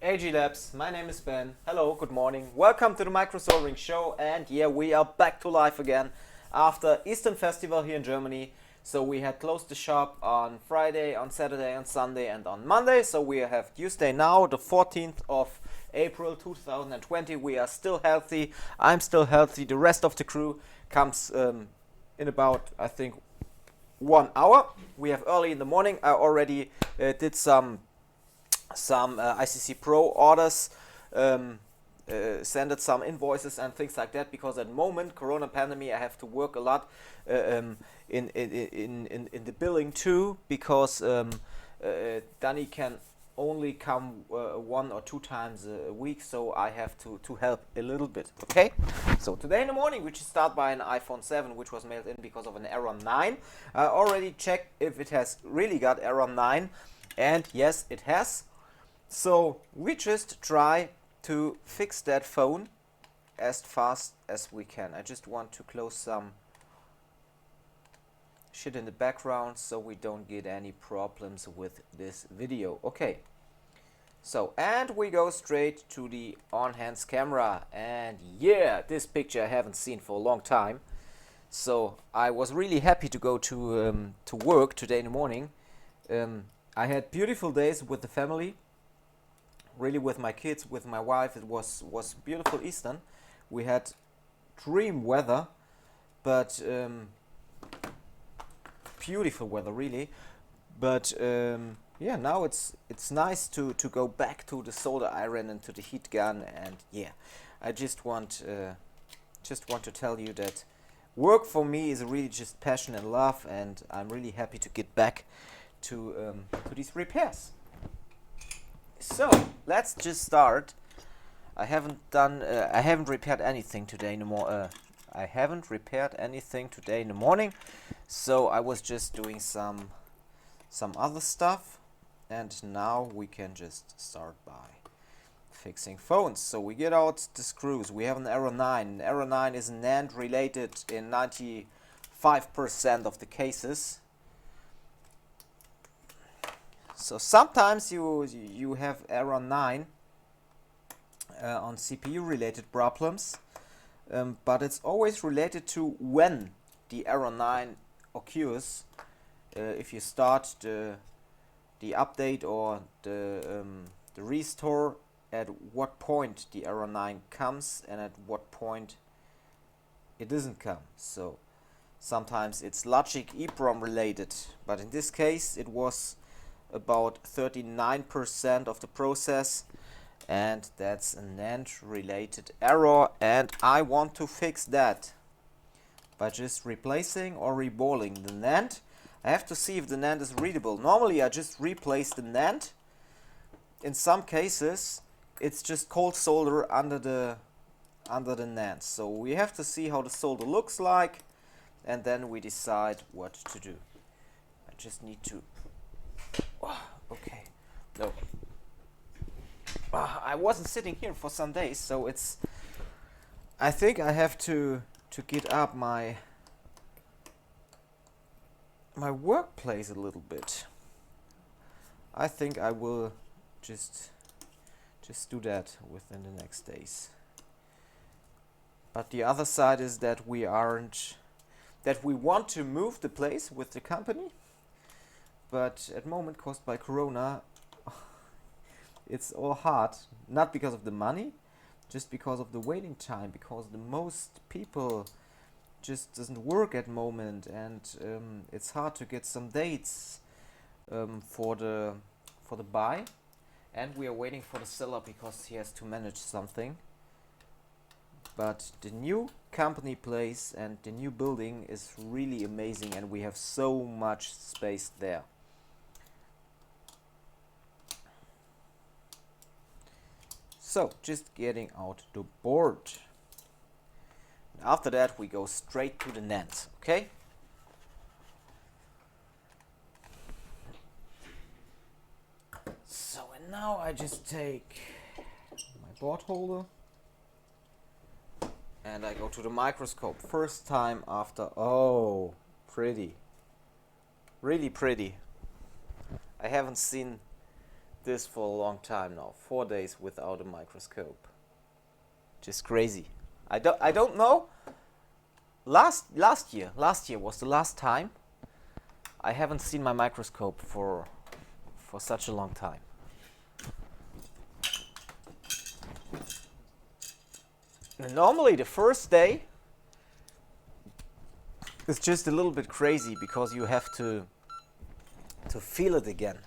AG Labs, my name is Ben. Hello, good morning. Welcome to the Micro Soldering Show, and yeah, we are back to life again after Eastern Festival here in Germany. So we had closed the shop on Friday, on Saturday, on Sunday and on Monday. So we have Tuesday now, the 14th of April 2020. We are still healthy. I'm still healthy. The rest of the crew comes in about, I think, 1 hour. We have early in the morning. I already did some ICC Pro orders, sent some invoices and things like that, because at the moment, Corona pandemic, I have to work a lot in the billing too, because Danny can only come 1 or 2 times a week, so I have to help a little bit. Okay, so today in the morning we should start by an iPhone 7, which was mailed in because of an error 9. I already checked if it has really got error 9, and yes, it has. So we just try to fix that phone as fast as we can. I just want to close some shit in the background so we don't get any problems with this video. Okay, so and we go straight to the on-hands camera, and yeah, this picture I haven't seen for a long time. So I was really happy to go to work today in the morning. I had beautiful days with the family. Really, with my kids, with my wife, it was beautiful Eastern. We had dream weather, but beautiful weather really. But yeah, now it's nice to go back to the solder iron and to the heat gun. And yeah, I just want to tell you that work for me is really just passion and love, and I'm really happy to get back to these repairs. So let's just start. I haven't repaired anything today anymore. I haven't repaired anything today in the morning, so I was just doing some other stuff, and now we can just start by fixing phones. So we get out the screws. We have an error 9. Error 9 is NAND related in 95% of the cases. So sometimes you have error 9 on CPU related problems, but it's always related to when the error 9 occurs. If you start the update or the restore, at what point the error 9 comes and at what point it doesn't come. So sometimes it's logic EEPROM related, but in this case it was about 39% of the process, and that's a NAND related error, and I want to fix that by just replacing or reballing the NAND. I have to see if the NAND is readable. Normally I just replace the NAND. In some cases it's just cold solder under the NAND, so we have to see how the solder looks like, and then we decide what to do. I just need to okay, no. I wasn't sitting here for some days, so I think I have to get up my workplace a little bit. I think I will just do that within the next days. But the other side is that we want to move the place with the company. But at the moment, caused by Corona, it's all hard. Not because of the money, just because of the waiting time. Because the most people just doesn't work at the moment, and it's hard to get some dates for the buy. And we are waiting for the seller because he has to manage something. But the new company place and the new building is really amazing, and we have so much space there. So just getting out the board. After that we go straight to the NAND, okay? So and now I just take my board holder and I go to the microscope. First time after, oh, pretty. Really pretty. I haven't seen this for a long time now. 4 days without a microscope. Just crazy. I don't know. Last year was the last time. I haven't seen my microscope for such a long time. Normally the first day is just a little bit crazy because you have to feel it again.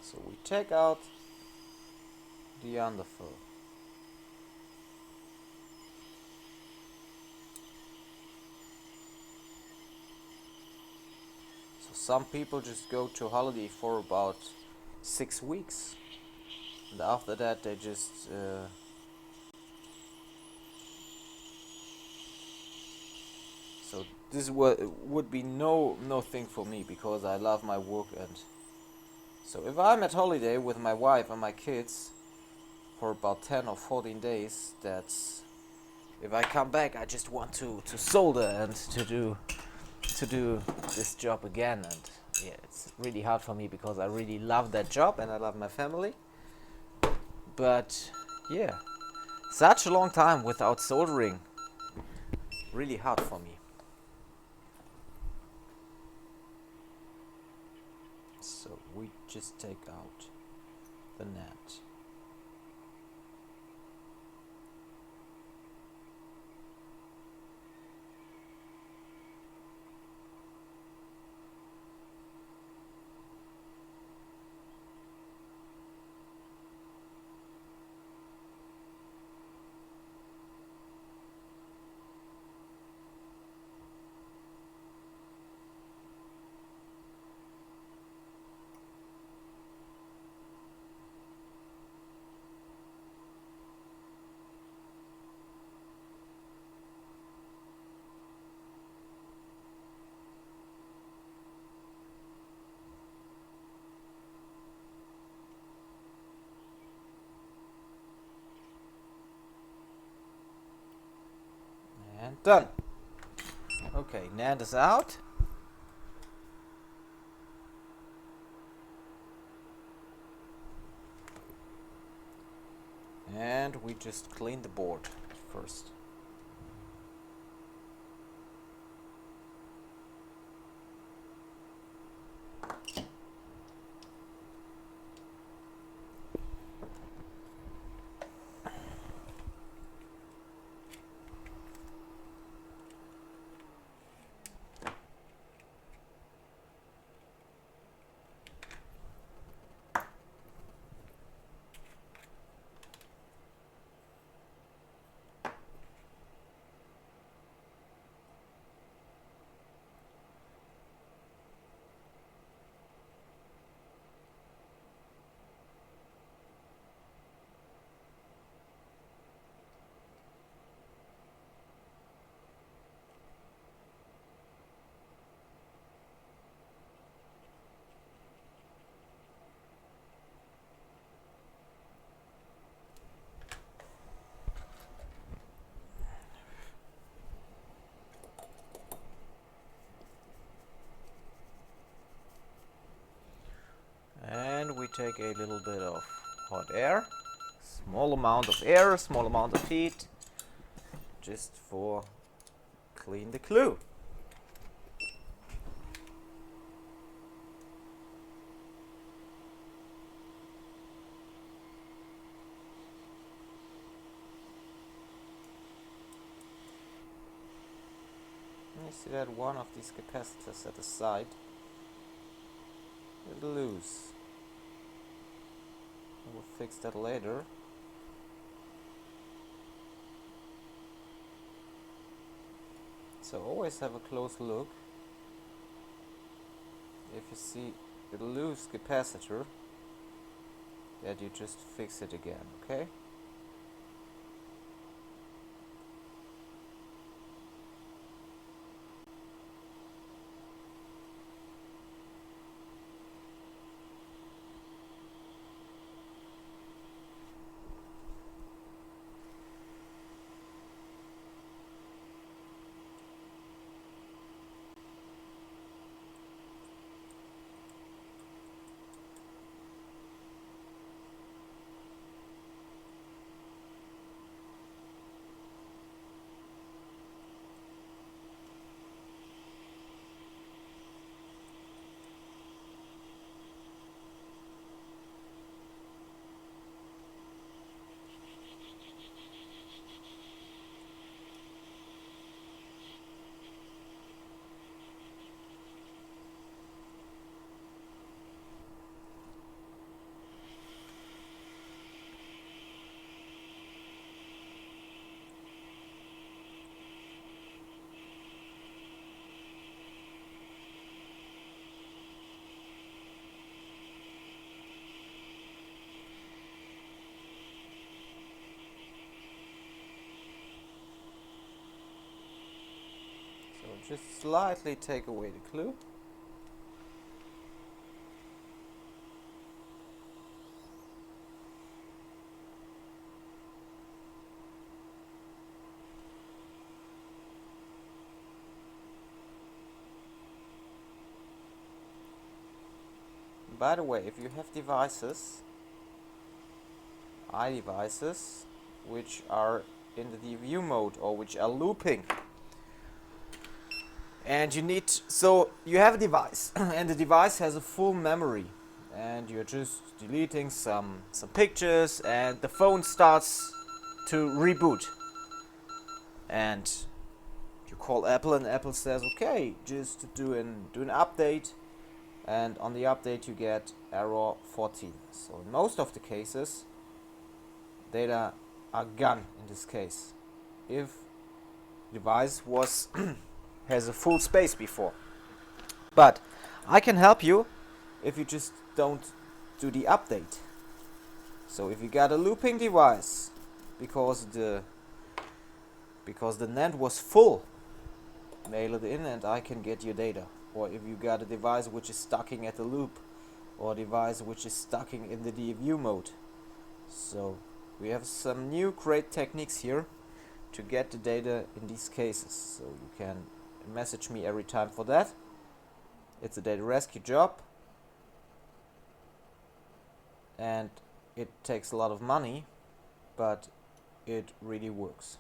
So we take out the underfill. So some people just go to holiday for about 6 weeks, and after that they just so this would be no thing for me because I love my work. And so if I'm at holiday with my wife and my kids for about 10 or 14 days, that's, if I come back I just want to solder and to do this job again. And yeah, it's really hard for me because I really love that job and I love my family. But yeah, such a long time without soldering, really hard for me. So we just take out the NAND. And done. Okay, NAND is out. And we just clean the board first. And we take a little bit of hot air, small amount of air, small amount of heat, just for clean the glue. You see that one of these capacitors at the side is loose. We'll fix that later. So always have a close look. If you see with a loose capacitor, that you just fix it again, okay? Just slightly take away the clue. By the way, if you have devices, iDevices, which are in the view mode or which are looping, and so you have a device and the device has a full memory and you're just deleting some pictures and the phone starts to reboot, and you call Apple and Apple says okay, just do an update, and on the update you get error 14. So in most of the cases data are gone in this case if device was has a full space before. But I can help you if you just don't do the update. So if you got a looping device because the NAND was full, mail it in and I can get your data. Or if you got a device which is stucking at the loop, or a device which is stucking in the view mode. So we have some new great techniques here to get the data in these cases. So you can message me every time for that. It's a data rescue job and it takes a lot of money, but it really works.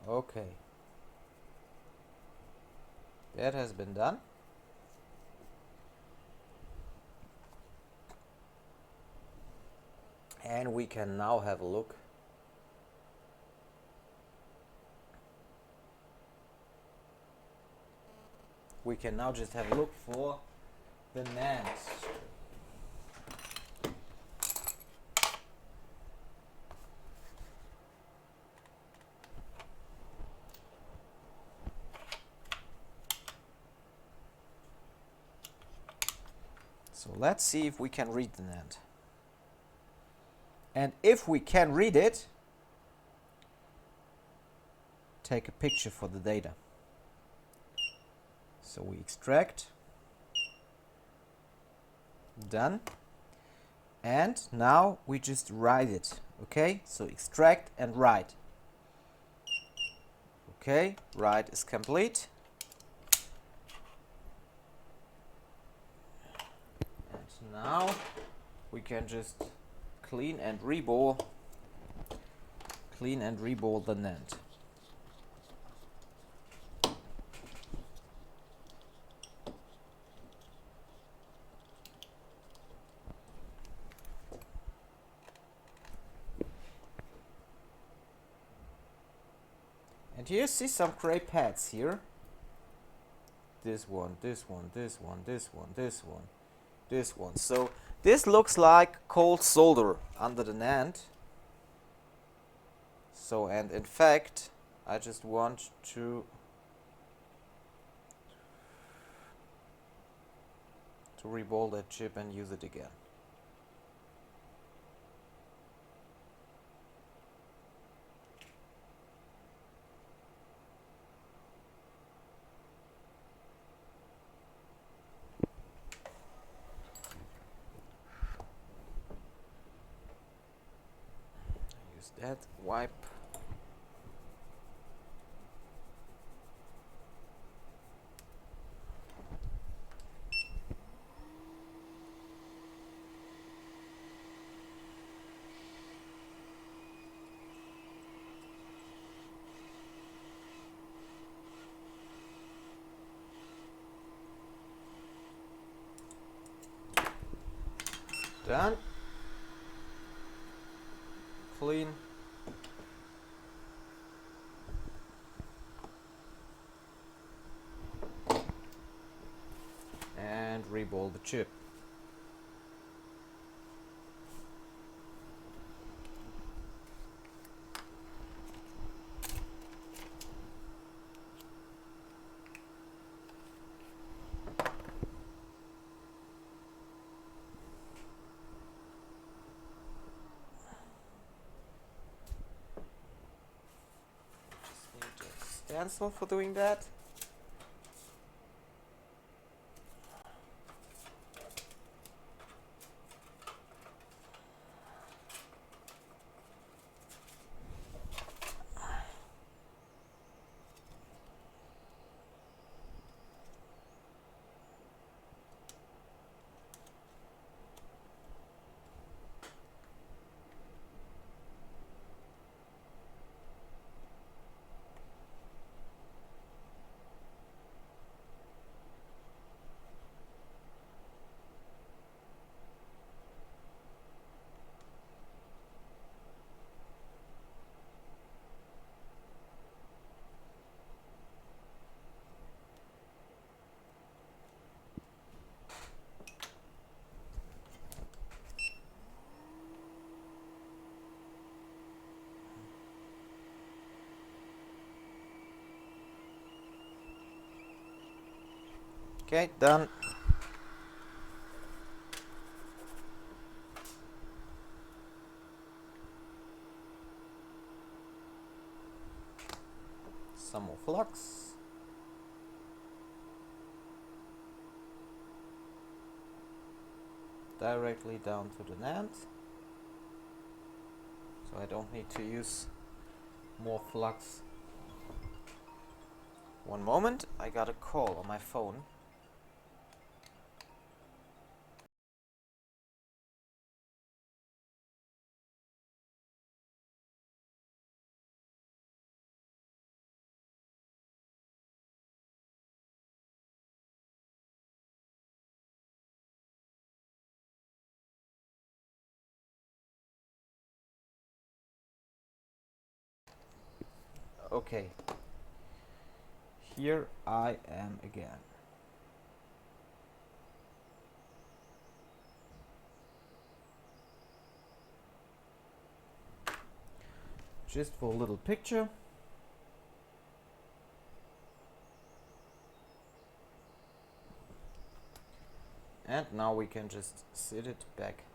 Okay, that has been done. And we can now have a look we can now just have a look for the NAND. So let's see if we can read the NAND. And if we can read it, take a picture for the data. So we extract, done, and now we just write it. Okay, so extract and write. Okay, write is complete. And now we can just clean and rebore the NAND. And here you see some gray pads here. This one, this one, this one, this one, this one, this one. So this looks like cold solder under the NAND. So, and in fact, I just want to reball that chip and use it again. Use that wipe. Done. Clean. And reball the chip. Stencil for doing that. Okay, done. Some more flux. Directly down to the NAND. So I don't need to use more flux. One moment, I got a call on my phone. Okay, here I am again. Just for a little picture. And now we can just sit it back.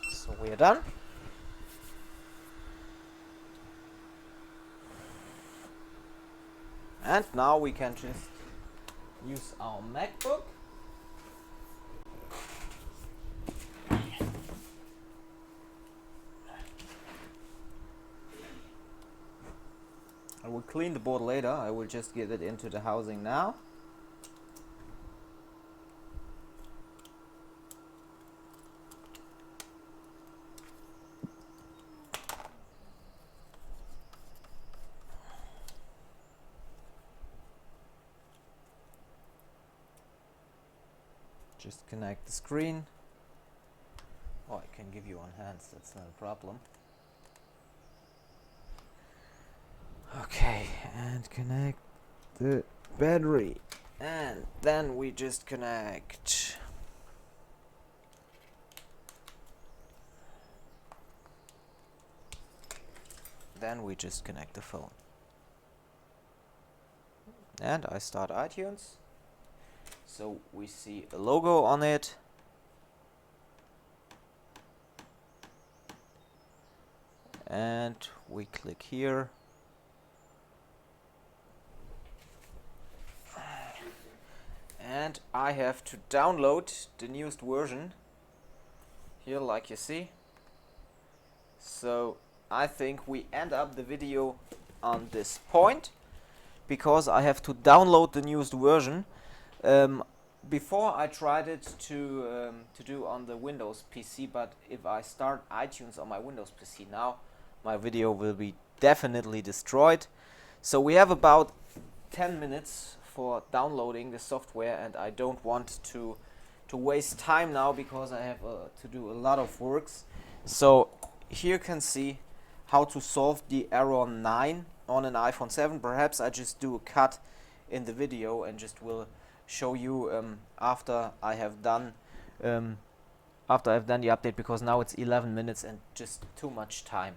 So we are done. And now we can just use our MacBook clean the board later. I will just get it into the housing now. Just connect the screen. Oh, I can give you on hands, that's not a problem. Okay, and connect the battery. And then we just connect. Then we just connect the phone. And I start iTunes. So we see a logo on it. And we click here. And I have to download the newest version here, like you see. So I think we end up the video on this point, because I have to download the newest version. Before I tried it to do on the Windows PC, but if I start iTunes on my Windows PC now, my video will be definitely destroyed. So we have about 10 minutes for downloading the software, and I don't want to waste time now, because I have to do a lot of works. So here you can see how to solve the error 9 on an iPhone 7. Perhaps I just do a cut in the video and just will show you after I have done the update, because now it's 11 minutes and just too much time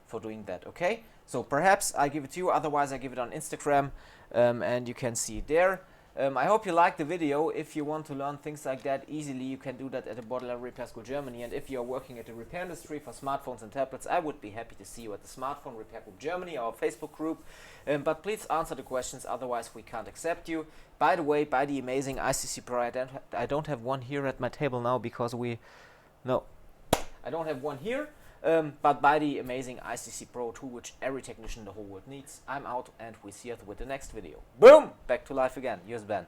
for doing that. Okay, so perhaps I give it to you, otherwise I give it on Instagram, and you can see it there. I hope you liked the video. If you want to learn things like that easily, you can do that at the Borderline Repair School Germany. And if you are working at the repair industry for smartphones and tablets, I would be happy to see you at the Smartphone Repair Group Germany, our Facebook group. But please answer the questions, otherwise we can't accept you. By the way, by the amazing ICC Pro, I don't have one here at my table now, because I don't have one here. But by the amazing ICC Pro 2, which every technician in the whole world needs. I'm out, and we see you with the next video. Boom! Back to life again. Here's Ben.